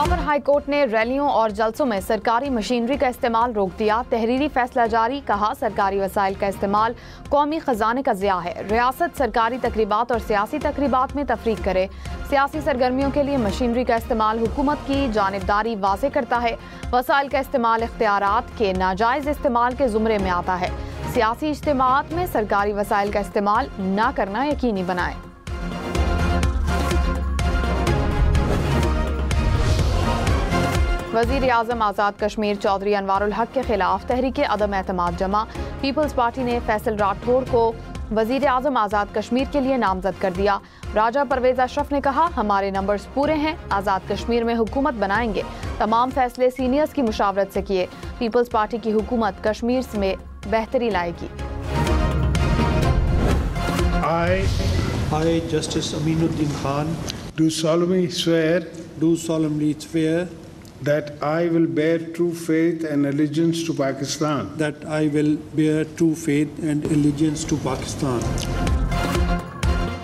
Peshawar high court ने रैलियों और जलसों में सरकारी मशीनरी का इस्तेमाल रोक दिया। तहरीरी फैसला जारी, कहा सरकारी वसाइल का इस्तेमाल कौमी खजाने का ज़िया है। रियासत सरकारी तकरीबात और सियासी तकरीबात में तफरीक करे। सियासी सरगर्मियों के लिए मशीनरी का इस्तेमाल हुकूमत की जानिबदारी वाज़े करता है। वसाइल का इस्तेमाल इख्तियारात के नाजायज़ इस्तेमाल के ज़ुमरे में आता है। सियासी इज्तिमाआत में सरकारी वसाइल का इस्तेमाल न करना यकीनी बनाए। वज़ीर आज़म आज़ाद कश्मीर चौधरी अनवारुल हक के खिलाफ तहरीक अदम एतमाद जमा। पीपल्स पार्टी ने फैसल राठौर को वज़ीर आज़म आज़ाद कश्मीर के लिए नामजद कर दिया। राजा परवेज अशरफ ने कहा, हमारे नंबर्स पूरे हैं, आज़ाद कश्मीर में हुकूमत बनाएंगे। तमाम फैसले सीनियर्स की मुशावरत से किए। पीपल्स पार्टी की हुकूमत कश्मीर में बेहतरी लाएगी। I, Justice Aminuddin Khan, do solemnly swear that I will bear true faith and allegiance to Pakistan. that I will bear true faith and allegiance to Pakistan.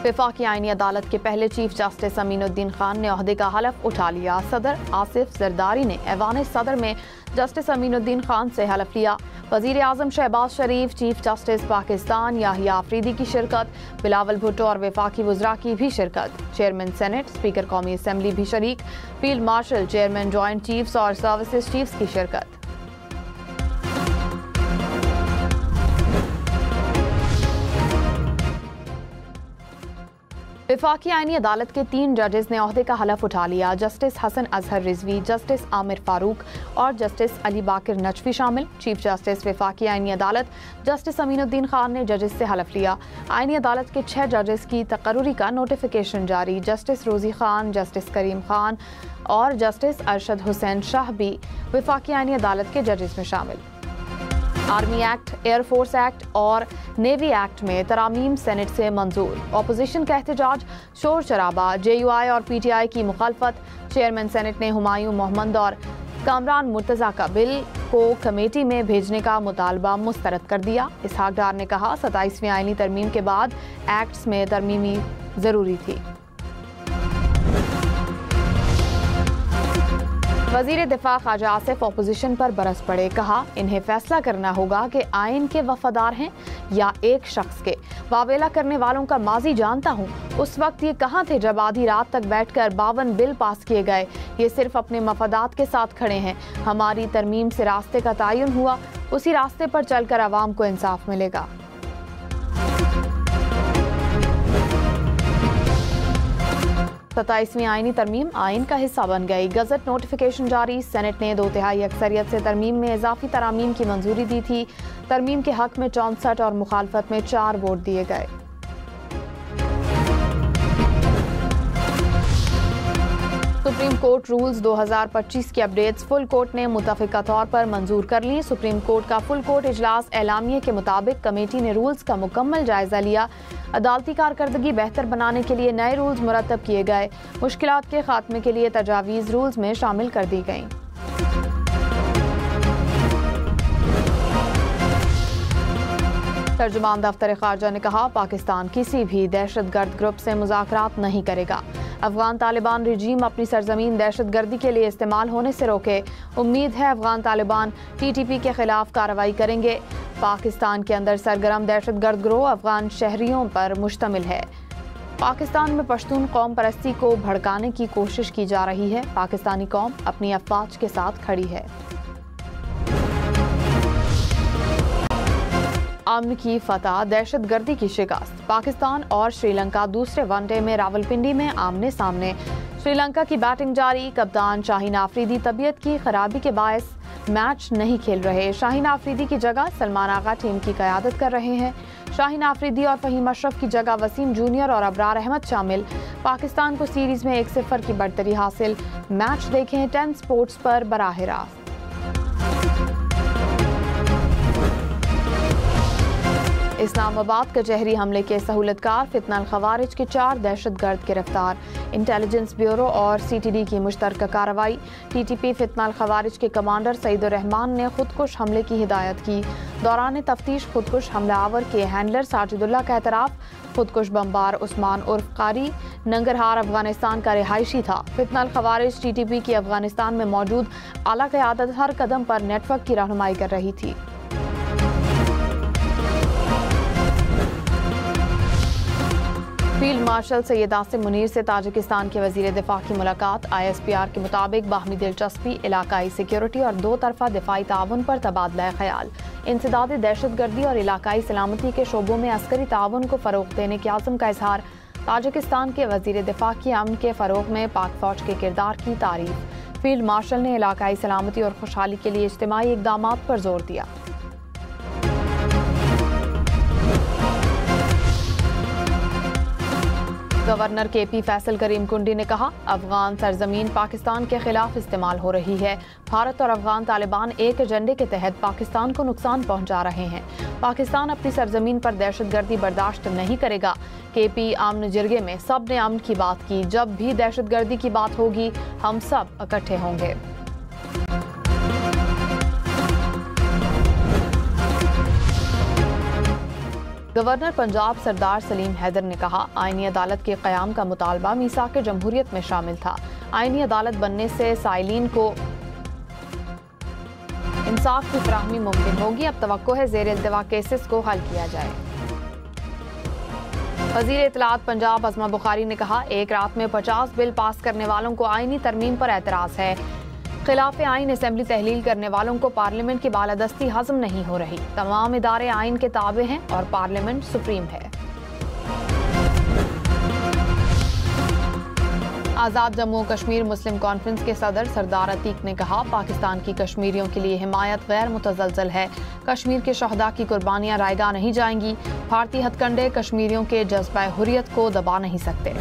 वफाकी आईनी अदालत के पहले चीफ जस्टिस अमीनुद्दीन खान ने ओहदे का हलफ उठा लिया। सदर आसिफ जरदारी ने ऐवान सदर में जस्टिस अमीनुद्दीन खान से हलफ लिया। वज़ीर आज़म शहबाज शरीफ, चीफ जस्टिस पाकिस्तान याहिया आफरीदी की शिरकत, बिलावल भुट्टो और वफाकी वज़रा की भी शिरकत। चेयरमैन सेनेट, स्पीकर कौमी असम्बली भी शरीक। Field marshal, chairman joint chiefs और सर्विसेज चीफ्स की शिरकत। वफाकी आईनी अदालत के 3 जजेस ने ओहदे का हलफ उठा लिया। जस्टिस हसन अजहर रिजवी, जस्टिस आमिर फारूक और जस्टिस अली बाकिर नजफी शामिल। चीफ जस्टिस वफाकी आईनी अदालत जस्टिस अमीनुद्दीन खान ने जजेस से हलफ लिया। आईनी अदालत के 6 जजेस की तकर्रुरी का नोटिफिकेशन जारी। जस्टिस रोजी खान, जस्टिस करीम खान और जस्टिस अरशद हुसैन शाह भी वफाकी आईनी अदालत के जजेस में शामिल। आर्मी एक्ट, एयरफोर्स एक्ट और नेवी एक्ट में तरामीम सेनेट से मंजूर। अपोजिशन का एहतजाज, शोर शराबा, JUI और PTI की मुखालफत। चेयरमैन सेनेट ने हुमायूं मोहम्मद और कामरान मुर्तज़ा का बिल को कमेटी में भेजने का मुतालबा मुस्तरद कर दिया। इसहाक डार ने कहा, 27वीं आईनी तरमीम के बाद एक्ट्स में तरमीमी ज़रूरी थी। वज़ीर दिफा ख्वाजा आसिफ अपोजिशन पर बरस पड़े। कहा, इन्हें फैसला करना होगा कि आइन के वफादार हैं या एक शख्स के। वावेला करने वालों का माजी जानता हूँ। उस वक्त ये कहाँ थे जब आधी रात तक बैठकर 52 बिल पास किए गए। ये सिर्फ अपने मफादात के साथ खड़े हैं। हमारी तरमीम से रास्ते का तयन हुआ, उसी रास्ते पर चलकर आवाम को इंसाफ मिलेगा। 27वीं आईनी तरमीम आइन का हिस्सा बन गई। गजट नोटिफिकेशन जारी। सेनेट ने 2/3 अक्सरियत से तरमीम में इजाफी तरामीम की मंजूरी दी थी। तरमीम के हक में 64 और मुखालफत में 4 वोट दिए गए। सुप्रीम कोर्ट रूल्स 2025 की अपडेट्स फुल कोर्ट ने मुतफिका तौर पर मंजूर कर ली। सुप्रीम कोर्ट का फुल कोर्ट इजलास एलामिये के मुताबिक कमेटी ने रूल्स का मुकम्मल जायजा लिया। अदालती कारकर्दगी बेहतर बनाने के लिए नए रूल्स मुरतब किए गए। मुश्किलात के खात्मे के लिए तजावीज़ रूल्स में शामिल कर दी गईं। तर्जुमान दफ्तर खारजा ने कहा, पाकिस्तान किसी भी दहशतगर्द ग्रुप से मुज़ाकरात नहीं करेगा। अफगान तालिबान रजीम अपनी सरजमीन दहशतगर्दी के लिए इस्तेमाल होने से रोके। उम्मीद है अफगान तालिबान TTP के खिलाफ कार्रवाई करेंगे। पाकिस्तान के अंदर सरगर्म दहशतगर्द गिरोह अफगान शहरियों पर मुश्तमिल है। पाकिस्तान में पश्तून कौम परस्ती को भड़काने की कोशिश की जा रही है। पाकिस्तानी कौम अपनी अफवाज के साथ खड़ी है। अमन की फतह, दहशतगर्दी की शिकस्त। पाकिस्तान और श्रीलंका दूसरे वनडे में रावलपिंडी में आमने सामने। श्रीलंका की बैटिंग जारी। कप्तान शाहीन आफरीदी तबीयत की खराबी के बायस मैच नहीं खेल रहे। शाहीन आफरीदी की जगह सलमान आगा टीम की क़यादत कर रहे हैं। शाहीन आफरीदी और फ़हीम अशरफ की जगह वसीम जूनियर और अबरार अहमद शामिल। पाकिस्तान को सीरीज़ में 1-0 की बढ़तरी हासिल। मैच देखें 10 स्पोर्ट्स पर बराह रास्त। इस्लामाबाद कचहरी हमले के सहूलतकार फितनल खवारिज के 4 दहशतगर्द गिरफ्तार। इंटेलिजेंस ब्यूरो और CTD की मुश्तरका कार्रवाई। TTP फितनल खवारिज के कमांडर सईदुर रहमान ने खुदकुश हमले की हिदायत की। दौरान तफ्तीश खुदकुश हमलावर के हैंडलर साजिदुल्लाह का एतराफ़। खुदकुश बमबार उस्मान उर्फ कारी नंगरहार अफगानिस्तान का रिहायशी था। फितनल खवारिज TTP की अफगानिस्तान में मौजूद आला क़यादत हर कदम पर नेटवर्क की रहनुमाई कर रही थी। फील्ड मार्शल सैयद आसिम मुनीर से ताजिकिस्तान के वजीर दिफा की मुलाकात। ISPR के मुताबिक बाहमी दिलचस्पी, इलाकाई सिक्योरिटी और 2 तरफा दिफाई ताउन पर तबादला ख्याल, इंसदादी दहशतगर्दी और इलाकाई सलामती के शोबों में अस्करी ताउन को फ़रोग़ देने के आज़म का इजहार। ताजिकिस्तान के वजीर दिफा की अमन के फ़रोग़ में पाक फ़ौज के किरदार की तारीफ। फील्ड मार्शल ने इलाकाई सलामती और खुशहाली के लिए इज्तिमाई इक़दामात पर जोर दिया। गवर्नर KP फैसल करीम कुंडी ने कहा, अफगान सरजमीन पाकिस्तान के खिलाफ इस्तेमाल हो रही है। भारत और अफगान तालिबान एक एजेंडे के तहत पाकिस्तान को नुकसान पहुंचा रहे हैं। पाकिस्तान अपनी सरजमीन पर दहशतगर्दी बर्दाश्त नहीं करेगा। KP आमन जिरगे में सब ने अमन की बात की। जब भी दहशतगर्दी की बात होगी हम सब इकट्ठे होंगे। गवर्नर पंजाब सरदार सलीम हैदर ने कहा, आईनी अदालत के क़याम का मुतालबा मीसाक जमहूरियत में शामिल था। आईनी अदालत बनने से साइलिन को इंसाफ की फराहमी मुमकिन होगी। अब तवक्को है ज़ेर इल्तिवा केसेस को हल किया जाए। वज़ीर इत्तलात पंजाब अज़मा बुखारी ने कहा, एक रात में 50 बिल पास करने वालों को आईनी तरमीम पर एतराज़ है। खिलाफ आइन असेंबली तहलील करने वालों को पार्लियामेंट की बालादस्ती हजम नहीं हो रही। तमाम इदारे आइन के ताबे हैं और पार्लियामेंट सुप्रीम है। आज़ाद जम्मू कश्मीर मुस्लिम कॉन्फ्रेंस के सदर सरदार अतीक ने कहा, पाकिस्तान की कश्मीरियों के लिए हिमायत गैर मुतज़लज़ल है। कश्मीर के शहदा की कुर्बानियां रायगा नहीं जाएंगी। भारतीय हथकंडे कश्मीरियों के जज्बा हुर्रियत को दबा नहीं सकते।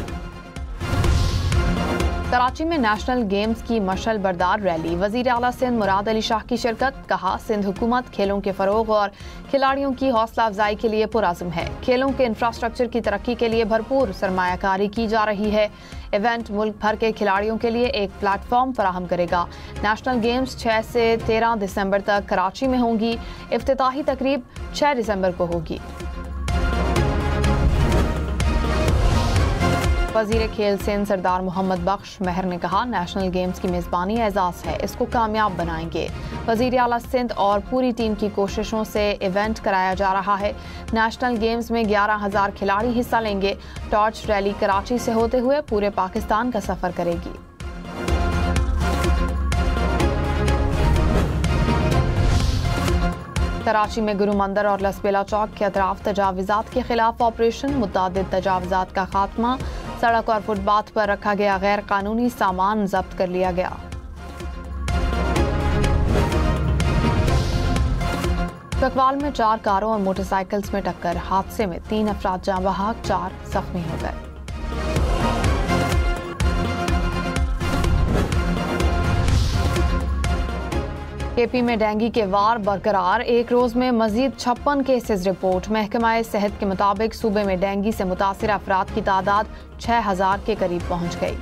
कराची में नेशनल गेम्स की मशल बरदार रैली। वज़ीर आला सिंध मुराद अली शाह की शिरकत। कहा, सिंध हुकूमत खेलों के फ़रोग़ और खिलाड़ियों की हौसला अफजाई के लिए पुरअज़्म है। खेलों के इंफ्रास्ट्रक्चर की तरक्की के लिए भरपूर सरमायाकारी की जा रही है। इवेंट मुल्क भर के खिलाड़ियों के लिए एक प्लेटफॉर्म फराहम करेगा। नेशनल गेम्स 6 से 13 दिसंबर तक कराची में होंगी। इफ्तिताही तकरीब 6 दिसंबर को होगी। वज़ीर खेल सिंध सरदार मोहम्मद बख्श महर ने कहा, नेशनल गेम्स की मेज़बानी एजाज़ है, इसको कामयाब बनाएंगे। वज़ीर आला सिंध और पूरी टीम की कोशिशों से इवेंट कराया जा रहा है। नेशनल गेम्स में 11,000 खिलाड़ी हिस्सा लेंगे। टॉर्च रैली कराची से होते हुए पूरे पाकिस्तान का सफ़र करेगी। कराची में गुरु मंदिर और लसबेला चौक के अतराफ तजावुज़ात के खिलाफ ऑपरेशन। मुतअद्दिद तजावुज़ात का खात्मा। सड़क और फुटपाथ पर रखा गया गैर कानूनी सामान जब्त कर लिया गया। ककवाल में 4 कारों और मोटरसाइकिल्स में टक्कर। हादसे में 3 अफराद जाँ बहक, 4 जख्मी हो गए। KP में डेंगू के वार बरकरार। एक रोज में मजीद 56 केसेस रिपोर्ट। महकमा सेहत के मुताबिक सूबे में डेंगू से मुतासिर अफराद की तादाद 6000 के करीब पहुंच गई।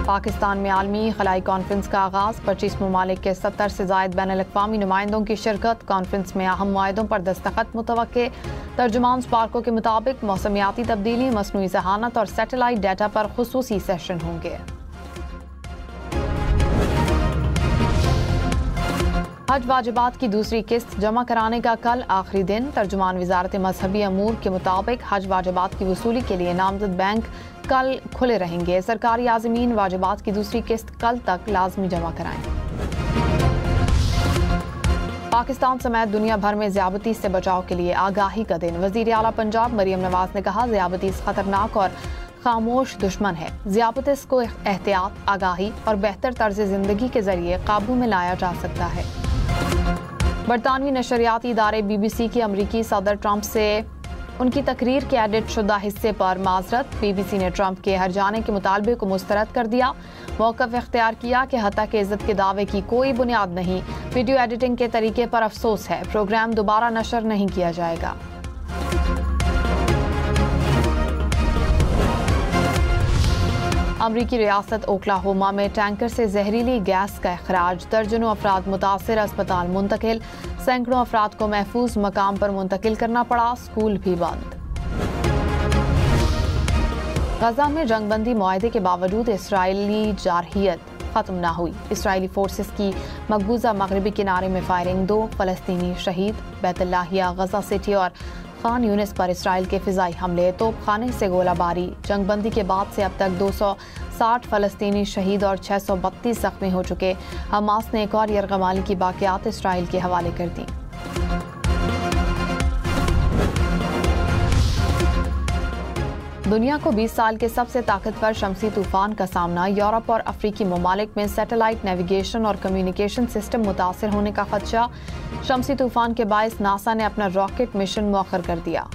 पाकिस्तान में आलमी खलाई कॉन्फ्रेंस का आगाज। 25 ममालिक के 70 से जायद बैनुल-अक़वामी नुमाइंदों की शिरकत। कॉन्फ्रेंस में अहम मुआहदों पर दस्तखत मुतवक्के। तर्जुमान स्पार्को के मुताबिक मौसमियाती तब्दीली, मसनूई ज़हानत और सैटेलाइट डाटा पर खुसूसी सेशन होंगे। हज वाजिबात की दूसरी किस्त जमा कराने का कल आखिरी दिन। तर्जुमान वजारत मजहबी अमूर के मुताबिक हज वाजिबात की वसूली के लिए नामजद बैंक कल खुले रहेंगे। सरकारी आज़मीन वाजिबात की दूसरी किस्त कल तक लाजमी जमा कराएं। पाकिस्तान समेत दुनिया भर में ज़्यादती से बचाव के लिए आगाही का दिन। वज़ीर आला पंजाब मरियम नवाज ने कहा, ज़्यादती खतरनाक और खामोश दुश्मन है। ज़्यादती को एहतियात, आगाही और बेहतर तर्ज ज़िंदगी के जरिए काबू में लाया जा सकता है। बरतानवी नशरियाती इदारे BBC की अमरीकी सदर ट्रंप से उनकी तकरीर के एडिट शुदा हिस्से पर माजरत। BBC ने ट्रंप के हर जाने के मुतालबे को मुस्तरद कर दिया। मौक़िफ़ इख्तियार किया कि हत्या के इज़्ज़त के दावे की कोई बुनियाद नहीं। वीडियो एडिटिंग के तरीके पर अफसोस है। प्रोग्राम दोबारा नशर नहीं किया जाएगा। अमरीकी रियासत ओक्लाहोमा में टैंकर से जहरीली गैस का इखराज। दर्जनों अफराद मुतासिर, अस्पताल मुंतकिल। सैकड़ों अफराद को महफूज मकाम पर मुंतकिल करना पड़ा। स्कूल भी बंद। गजा में जंगबंदी मुआहदे के बावजूद इसराइली जारहियत खत्म ना हुई। इसराइली फोर्सेस की मकबूजा मगरबी किनारे में फायरिंग। 2 फलस्तीनी शहीद। बैतुल्लाहिया, गजा सिटी और खान यूनिस पर इसराइल के फिजाई हमले। तोपखाने से गोलाबारी। जंगबंदी के बाद से अब तक 260 फलस्तीनी शहीद और 632 जख्मी हो चुके। हमास ने एक और यरगमाली की बाकियात इसराइल के हवाले कर दी। दुनिया को 20 साल के सबसे ताकतवर शमसी तूफान का सामना। यूरोप और अफ्रीकी ममालिक में सैटेलाइट नेविगेशन और कम्युनिकेशन सिस्टम मुतासिर होने का खदशा। शमसी तूफान के बायस नासा ने अपना रॉकेट मिशन मुअख्खर कर दिया।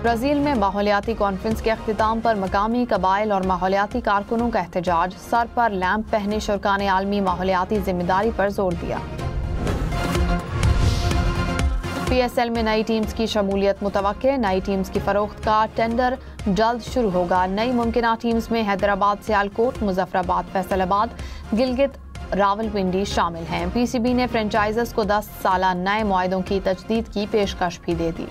ब्राजील में माहौलियाती कॉन्फ्रेंस के अख्तिताम पर मकामी कबाइल और माहौलियाती कारकुनों का एहतजाज। सर पर लैंप पहने शुरका ने आलमी माहौलियाती जिम्मेदारी पर जोर दिया। PSL में नई टीम्स की शमूलियत मुतवक्के। नई टीम्स की फरोख्त का टेंडर जल्द शुरू होगा। नई मुमकिना टीम्स में हैदराबाद, सियालकोट, मुजफ्फराबाद, फैसलाबाद, गिलगित, रावलपिंडी शामिल हैं। PCB ने फ्रेंचाइजर्स को 10 साला नए मुआहदों की तजदीद की पेशकश भी दे दी।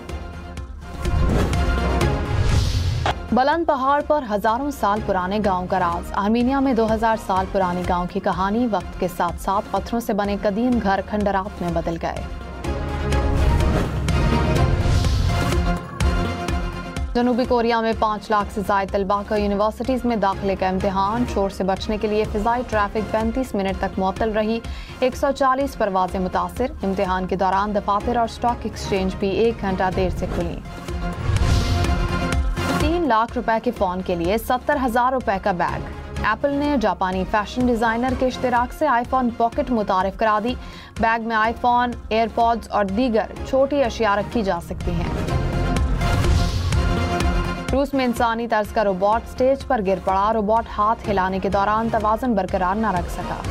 बुलंद पहाड़ पर हजारों साल पुराने गांव का राज। आर्मीनिया में 2000 साल पुराने गांव की कहानी वक्त के साथ साथ पत्थरों से बने कदीम घर खंडरात में बदल गए। जनूबी कोरिया में 5 लाख से ज्यादा तलबा का यूनिवर्सिटीज में दाखिले का इम्तिहान। शोर से बचने के लिए फिजाई ट्रैफिक 35 मिनट तक मुअत्तल रही। 140 परवाजें मुतासिर। इम्तिहान के दौरान दफातर और स्टॉक एक्सचेंज भी 1 घंटा देर से खुली। 3 लाख रुपए के फोन के लिए 70,000 रुपए का बैग। एप्पल ने जापानी फैशन डिजाइनर के इश्तिराक से आईफोन पॉकेट मुतारिफ करा दी। बैग में आईफोन, एयरपॉड्स और दीगर छोटी अशिया रखी जा सकती हैं। रूस में इंसानी तर्ज का रोबोट स्टेज पर गिर पड़ा। रोबोट हाथ हिलाने के दौरान तवाज़ुन बरकरार न रख सका।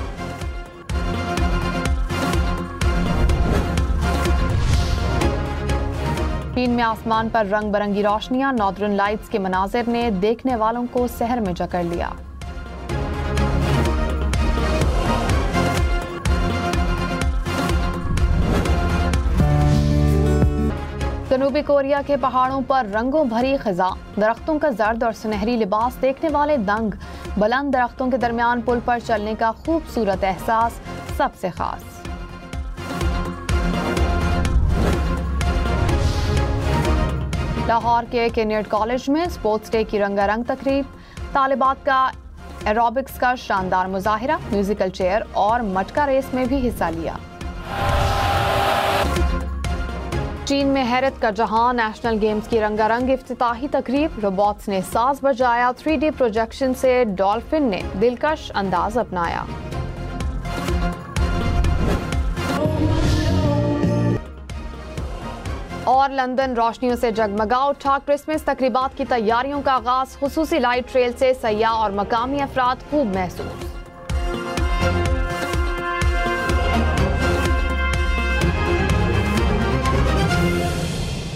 चीन में आसमान पर रंग बिरंगी रोशनियां। नॉर्दर्न लाइट्स के मनाजिर ने देखने वालों को सहर में जकड़ लिया। जनूबी कोरिया के पहाड़ों पर रंगों भरी खिजा। दरख्तों का जर्द और सुनहरी लिबास देखने वाले दंग। बुलंद दरख्तों के दरमियान पुल पर चलने का खूबसूरत एहसास सबसे खास। लाहौर के कैनियट कॉलेज में स्पोर्ट्स डे की रंगारंग तकरीब। तालिबात का एरोबिक्स का शानदार मुजाहिरा। म्यूजिकल चेयर और मटका रेस में भी हिस्सा लिया। चीन में हैरत का जहां। नेशनल गेम्स की रंगारंग इफ्तिताही तकरीब। रोबोट्स ने साज बजाया। 3D प्रोजेक्शन से डॉल्फिन ने दिलकश अंदाज अपनाया। और लंदन रोशनियों से जगमगा उठा। क्रिसमस तकरीबात की तैयारियों का आगाज। खुसूसी लाइट ट्रेल से सयाह और मकामी अफराद खूब महसूस।